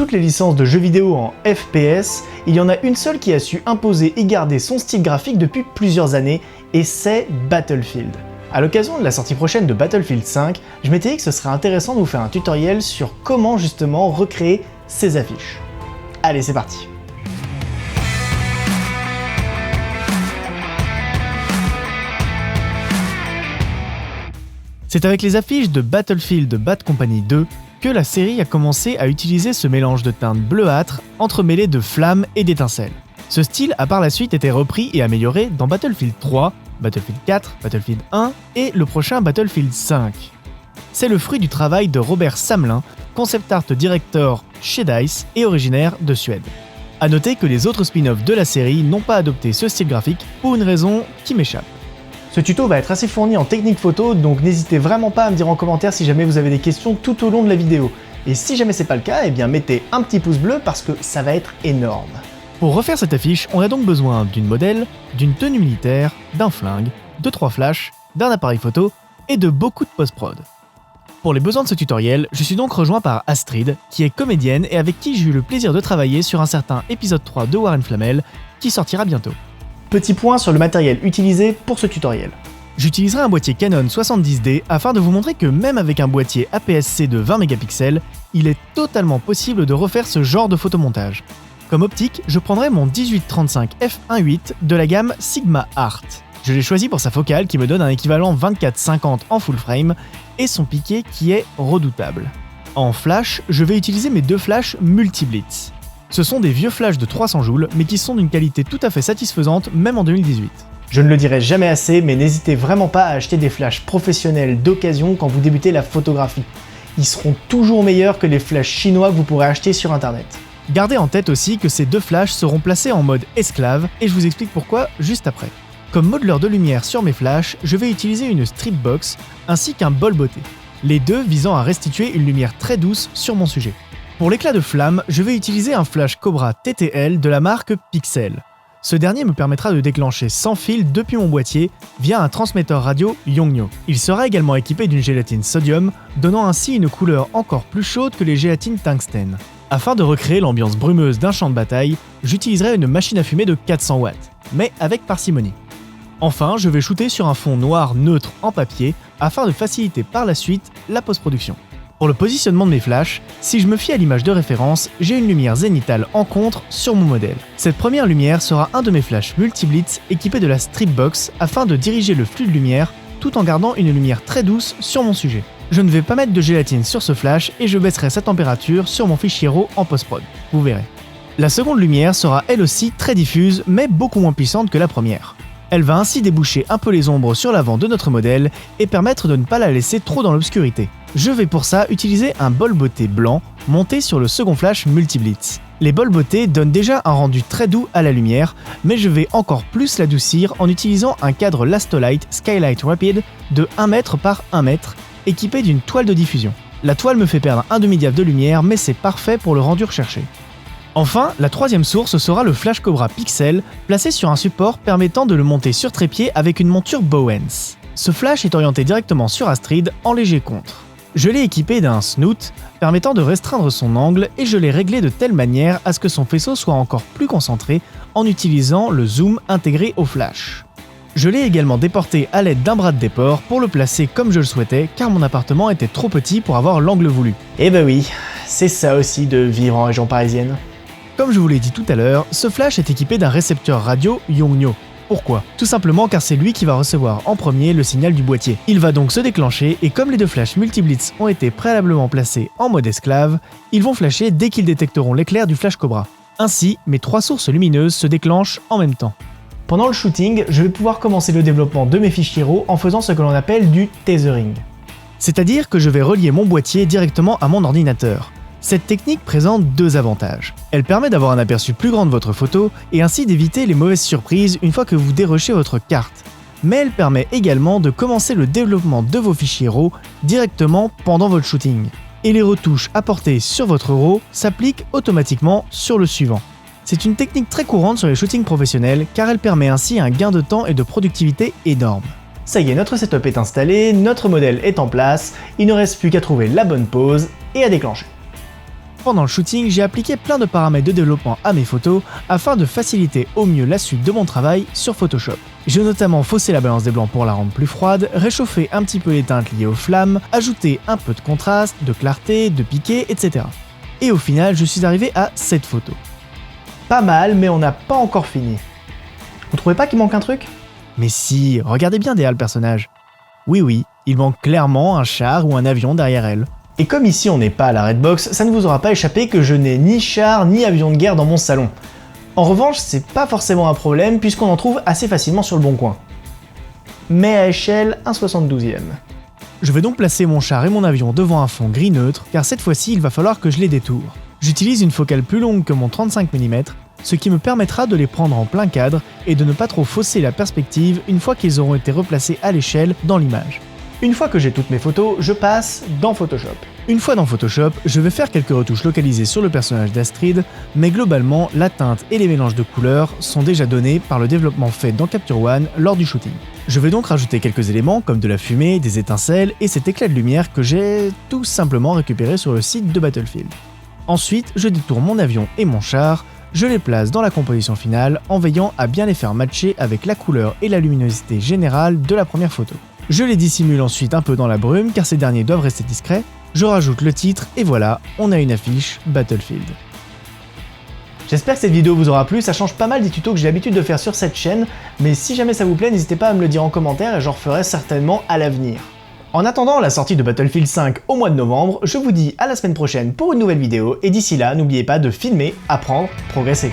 toutes les licences de jeux vidéo en FPS, il y en a une seule qui a su imposer et garder son style graphique depuis plusieurs années, et c'est Battlefield. A l'occasion de la sortie prochaine de Battlefield 5, je m'étais dit que ce serait intéressant de vous faire un tutoriel sur comment justement recréer ces affiches. Allez, c'est parti! C'est avec les affiches de Battlefield Bad Company 2 que la série a commencé à utiliser ce mélange de teintes bleuâtres entremêlées de flammes et d'étincelles. Ce style a par la suite été repris et amélioré dans Battlefield 3, Battlefield 4, Battlefield 1 et le prochain Battlefield 5. C'est le fruit du travail de Robert Samlin, concept art director chez DICE et originaire de Suède. A noter que les autres spin-offs de la série n'ont pas adopté ce style graphique pour une raison qui m'échappe. Ce tuto va être assez fourni en technique photo, donc n'hésitez vraiment pas à me dire en commentaire si jamais vous avez des questions tout au long de la vidéo. Et si jamais c'est pas le cas, eh bien mettez un petit pouce bleu parce que ça va être énorme. Pour refaire cette affiche, on a donc besoin d'une modèle, d'une tenue militaire, d'un flingue, de 3 flashs, d'un appareil photo et de beaucoup de post-prod. Pour les besoins de ce tutoriel, je suis donc rejoint par Astrid, qui est comédienne et avec qui j'ai eu le plaisir de travailler sur un certain épisode 3 de Warren Flamel, qui sortira bientôt. Petit point sur le matériel utilisé pour ce tutoriel. J'utiliserai un boîtier Canon 70D afin de vous montrer que même avec un boîtier APS-C de 20 mégapixels, il est totalement possible de refaire ce genre de photomontage. Comme optique, je prendrai mon 18-35 f1.8 de la gamme Sigma Art. Je l'ai choisi pour sa focale qui me donne un équivalent 24-50 en full frame et son piqué qui est redoutable. En flash, je vais utiliser mes deux flashs Multi-Blitz. Ce sont des vieux flashs de 300 joules, mais qui sont d'une qualité tout à fait satisfaisante, même en 2018. Je ne le dirai jamais assez, mais n'hésitez vraiment pas à acheter des flashs professionnels d'occasion quand vous débutez la photographie. Ils seront toujours meilleurs que les flashs chinois que vous pourrez acheter sur internet. Gardez en tête aussi que ces deux flashs seront placés en mode esclave, et je vous explique pourquoi juste après. Comme modeleur de lumière sur mes flashs, je vais utiliser une strip box ainsi qu'un bol botté, les deux visant à restituer une lumière très douce sur mon sujet. Pour l'éclat de flamme, je vais utiliser un flash Cobra TTL de la marque Pixel. Ce dernier me permettra de déclencher sans fil depuis mon boîtier via un transmetteur radio Yongnuo. Il sera également équipé d'une gélatine sodium, donnant ainsi une couleur encore plus chaude que les gélatines tungstène. Afin de recréer l'ambiance brumeuse d'un champ de bataille, j'utiliserai une machine à fumer de 400 watts, mais avec parcimonie. Enfin, je vais shooter sur un fond noir neutre en papier afin de faciliter par la suite la post-production. Pour le positionnement de mes flashs, si je me fie à l'image de référence, j'ai une lumière zénithale en contre sur mon modèle. Cette première lumière sera un de mes flashs Multi-Blitz équipé de la strip box afin de diriger le flux de lumière tout en gardant une lumière très douce sur mon sujet. Je ne vais pas mettre de gélatine sur ce flash et je baisserai sa température sur mon fichier RAW en post-prod, vous verrez. La seconde lumière sera elle aussi très diffuse mais beaucoup moins puissante que la première. Elle va ainsi déboucher un peu les ombres sur l'avant de notre modèle et permettre de ne pas la laisser trop dans l'obscurité. Je vais pour ça utiliser un bol botté blanc monté sur le second flash Multi-Blitz. Les bols bottés donnent déjà un rendu très doux à la lumière, mais je vais encore plus l'adoucir en utilisant un cadre Lastolite Skylight Rapid de 1 m par 1 m équipé d'une toile de diffusion. La toile me fait perdre un demi-diaph de lumière mais c'est parfait pour le rendu recherché. Enfin, la troisième source sera le flash Cobra Pixel, placé sur un support permettant de le monter sur trépied avec une monture Bowens. Ce flash est orienté directement sur Astrid en léger contre. Je l'ai équipé d'un snoot permettant de restreindre son angle et je l'ai réglé de telle manière à ce que son faisceau soit encore plus concentré en utilisant le zoom intégré au flash. Je l'ai également déporté à l'aide d'un bras de déport pour le placer comme je le souhaitais car mon appartement était trop petit pour avoir l'angle voulu. Eh ben oui, c'est ça aussi de vivre en région parisienne. Comme je vous l'ai dit tout à l'heure, ce flash est équipé d'un récepteur radio Yongnuo. Pourquoi ? Tout simplement car c'est lui qui va recevoir en premier le signal du boîtier. Il va donc se déclencher et comme les deux flashs Multi-Blitz ont été préalablement placés en mode esclave, ils vont flasher dès qu'ils détecteront l'éclair du flash Cobra. Ainsi, mes 3 sources lumineuses se déclenchent en même temps. Pendant le shooting, je vais pouvoir commencer le développement de mes fichiers RAW en faisant ce que l'on appelle du tethering. C'est-à-dire que je vais relier mon boîtier directement à mon ordinateur. Cette technique présente 2 avantages. Elle permet d'avoir un aperçu plus grand de votre photo et ainsi d'éviter les mauvaises surprises une fois que vous dérochez votre carte. Mais elle permet également de commencer le développement de vos fichiers RAW directement pendant votre shooting. Et les retouches apportées sur votre RAW s'appliquent automatiquement sur le suivant. C'est une technique très courante sur les shootings professionnels car elle permet ainsi un gain de temps et de productivité énorme. Ça y est, notre setup est installé, notre modèle est en place, il ne reste plus qu'à trouver la bonne pose et à déclencher. Pendant le shooting, j'ai appliqué plein de paramètres de développement à mes photos afin de faciliter au mieux la suite de mon travail sur Photoshop. J'ai notamment faussé la balance des blancs pour la rendre plus froide, réchauffé un petit peu les teintes liées aux flammes, ajouté un peu de contraste, de clarté, de piqué, etc. Et au final, je suis arrivé à cette photo. Pas mal, mais on n'a pas encore fini. Vous trouvez pas qu'il manque un truc? Mais si, regardez bien derrière le personnage. Oui, il manque clairement un char ou un avion derrière elle. Et comme ici on n'est pas à la Redbox, ça ne vous aura pas échappé que je n'ai ni char ni avion de guerre dans mon salon. En revanche, c'est pas forcément un problème puisqu'on en trouve assez facilement sur le bon coin. Mais à échelle 1/72e. Je vais donc placer mon char et mon avion devant un fond gris neutre, car cette fois-ci il va falloir que je les détourne. J'utilise une focale plus longue que mon 35 mm, ce qui me permettra de les prendre en plein cadre et de ne pas trop fausser la perspective une fois qu'ils auront été replacés à l'échelle dans l'image. Une fois que j'ai toutes mes photos, je passe dans Photoshop. Une fois dans Photoshop, je vais faire quelques retouches localisées sur le personnage d'Astrid, mais globalement, la teinte et les mélanges de couleurs sont déjà donnés par le développement fait dans Capture One lors du shooting. Je vais donc rajouter quelques éléments comme de la fumée, des étincelles et cet éclat de lumière que j'ai tout simplement récupéré sur le site de Battlefield. Ensuite, je détourne mon avion et mon char, je les place dans la composition finale en veillant à bien les faire matcher avec la couleur et la luminosité générale de la première photo. Je les dissimule ensuite un peu dans la brume car ces derniers doivent rester discrets, je rajoute le titre et voilà, on a une affiche Battlefield. J'espère que cette vidéo vous aura plu, ça change pas mal des tutos que j'ai l'habitude de faire sur cette chaîne, mais si jamais ça vous plaît, n'hésitez pas à me le dire en commentaire et j'en referai certainement à l'avenir. En attendant la sortie de Battlefield 5 au mois de novembre, je vous dis à la semaine prochaine pour une nouvelle vidéo et d'ici là, n'oubliez pas de filmer, apprendre, progresser.